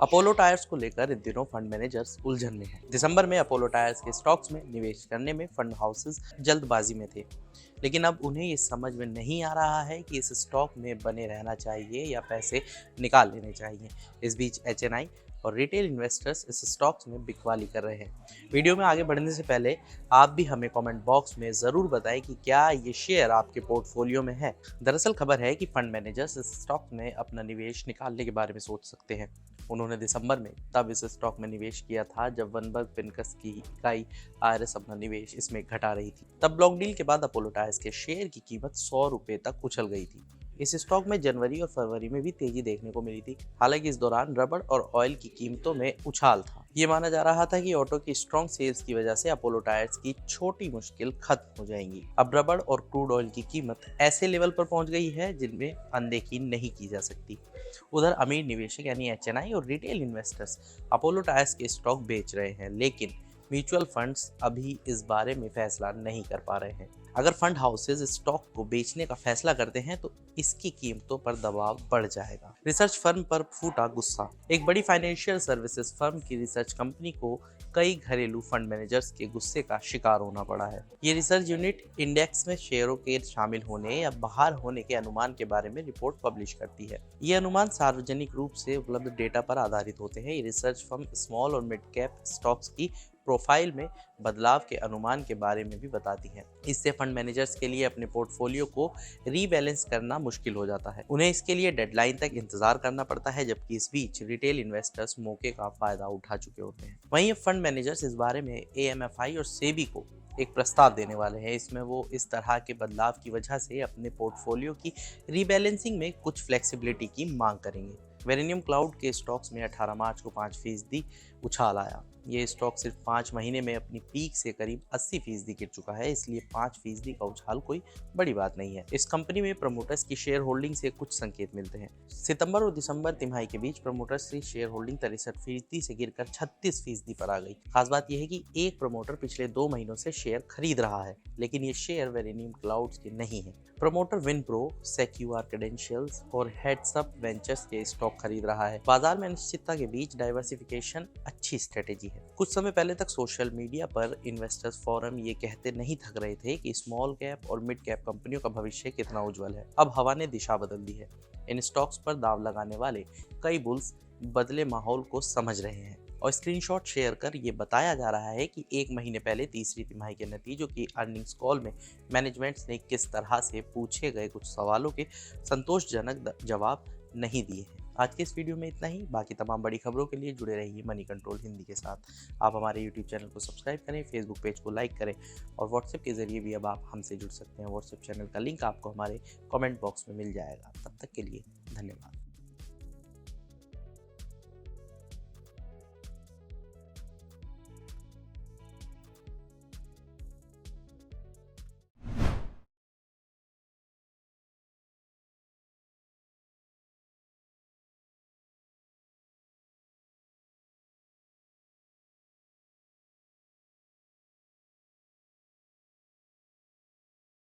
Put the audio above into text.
Apollo tyres को लेकर इन दिनों फंड मैनेजर्स उलझन में हैं। दिसंबर में अपोलो टायर्स के स्टॉक्स में निवेश करने में फंड हाउसेस जल्दबाजी में थे, लेकिन अब उन्हें ये समझ में नहीं आ रहा है कि इस स्टॉक में बने रहना चाहिए या पैसे निकाल लेने चाहिए। इस बीच एचएनआई और रिटेल इन्वेस्टर्स इस स्टॉक्स में बिकवाली कर रहे हैं। वीडियो में आगे बढ़ने से पहले आप भी हमें कमेंट बॉक्स में ज़रूर बताएं कि क्या ये शेयर आपके पोर्टफोलियो में है। दरअसल खबर है कि फंड मैनेजर्स इस स्टॉक में अपना निवेश निकालने के बारे में सोच सकते हैं। उन्होंने दिसंबर में तब इस स्टॉक में निवेश किया था जब वनबर्ग पिनकस की इकाई आरएस अपना निवेश इसमें घटा रही थी। तब ब्लॉक डील के बाद अपोलो टायर्स के शेयर की कीमत 100 रुपए तक उछल गई थी। इस स्टॉक में जनवरी और फरवरी में भी तेजी देखने को मिली थी। हालांकि इस दौरान रबड़ और ऑयल की कीमतों में उछाल था। ये माना जा रहा था कि ऑटो की स्ट्रॉन्ग सेल्स की वजह से अपोलो टायर्स की छोटी मुश्किल खत्म हो जाएंगी। अब रबड़ और क्रूड ऑयल की कीमत ऐसे लेवल पर पहुंच गई है जिनमें अनदेखी नहीं की जा सकती। उधर अमीर निवेशक यानी एचएनआई और रिटेल इन्वेस्टर्स अपोलो टायर्स के स्टॉक बेच रहे हैं, लेकिन म्यूचुअल फंड्स अभी इस बारे में फैसला नहीं कर पा रहे हैं। अगर फंड हाउसेज स्टॉक को बेचने का फैसला करते हैं तो इसकी कीमतों पर दबाव बढ़ जाएगा। रिसर्च फर्म पर फूटा गुस्सा। एक बड़ी फाइनेंशियल सर्विसेज फर्म की रिसर्च कंपनी को कई घरेलू फंड मैनेजर्स के गुस्से का शिकार होना पड़ा है। ये रिसर्च यूनिट इंडेक्स में शेयरों के शामिल होने या बाहर होने के अनुमान के बारे में रिपोर्ट पब्लिश करती है। ये अनुमान सार्वजनिक रूप से उपलब्ध डेटा पर आधारित होते हैं। ये रिसर्च फर्म स्मॉल और मिड कैप स्टॉक्स की प्रोफाइल में बदलाव के अनुमान के बारे में भी बताती है। इससे फंड मैनेजर्स के लिए अपने पोर्टफोलियो को रीबैलेंस करना मुश्किल हो जाता है। उन्हें इसके लिए डेडलाइन तक इंतजार करना पड़ता है, जबकि इस बीच रिटेल इन्वेस्टर्स मौके का फायदा उठा चुके होते हैं। वहीं फंड मैनेजर्स इस बारे में एएमएफआई और सेबी को एक प्रस्ताव देने वाले हैं। इसमें वो इस तरह के बदलाव की वजह से अपने पोर्टफोलियो की रीबैलेंसिंग में कुछ फ्लेक्सिबिलिटी की मांग करेंगे। वेरेनियम क्लाउड के स्टॉक्स में 18 मार्च को 5% उछाल आया। ये स्टॉक सिर्फ 5 महीने में अपनी पीक से करीब 80% गिर चुका है, इसलिए 5% का उछाल कोई बड़ी बात नहीं है। इस कंपनी में प्रमोटर्स की शेयर होल्डिंग से कुछ संकेत मिलते हैं। सितंबर और दिसंबर तिमाही के बीच प्रमोटर्स की शेयर होल्डिंग 63% से गिरकर 36% पर आ गई। खास बात यह है कि एक प्रमोटर पिछले 2 महीनों से शेयर खरीद रहा है, लेकिन ये शेयर वेरेनियम क्लाउड्स के नहीं है। प्रमोटर विनप्रो, सेक्यूआर क्रेडेंशियल्स और हेड्सअप वेंचर्स के स्टॉक खरीद रहा है। बाजार में अनिश्चितता के बीच डाइवर्सिफिकेशन अच्छी स्ट्रेटेजी है। कुछ समय पहले तक सोशल मीडिया पर इन्वेस्टर्स फोरम ये कहते नहीं थक रहे थे कि स्मॉल कैप और मिड कैप कंपनियों का भविष्य कितना उज्जवल है। अब हवा ने दिशा बदल दी है। इन स्टॉक्स पर दाव लगाने वाले कई बुल्स बदले माहौल को समझ रहे हैं और स्क्रीनशॉट शेयर कर ये बताया जा रहा है कि 1 महीने पहले तीसरी तिमाही के नतीजों की अर्निंग्स कॉल में मैनेजमेंट्स ने किस तरह से पूछे गए कुछ सवालों के संतोषजनक जवाब नहीं दिए हैं। आज के इस वीडियो में इतना ही। बाकी तमाम बड़ी खबरों के लिए जुड़े रहिए मनी कंट्रोल हिंदी के साथ। आप हमारे यूट्यूब चैनल को सब्सक्राइब करें, फेसबुक पेज को लाइक करें और व्हाट्सएप के जरिए भी अब आप हमसे जुड़ सकते हैं। व्हाट्सएप चैनल का लिंक आपको हमारे कमेंट बॉक्स में मिल जाएगा। तब तक के लिए धन्यवाद।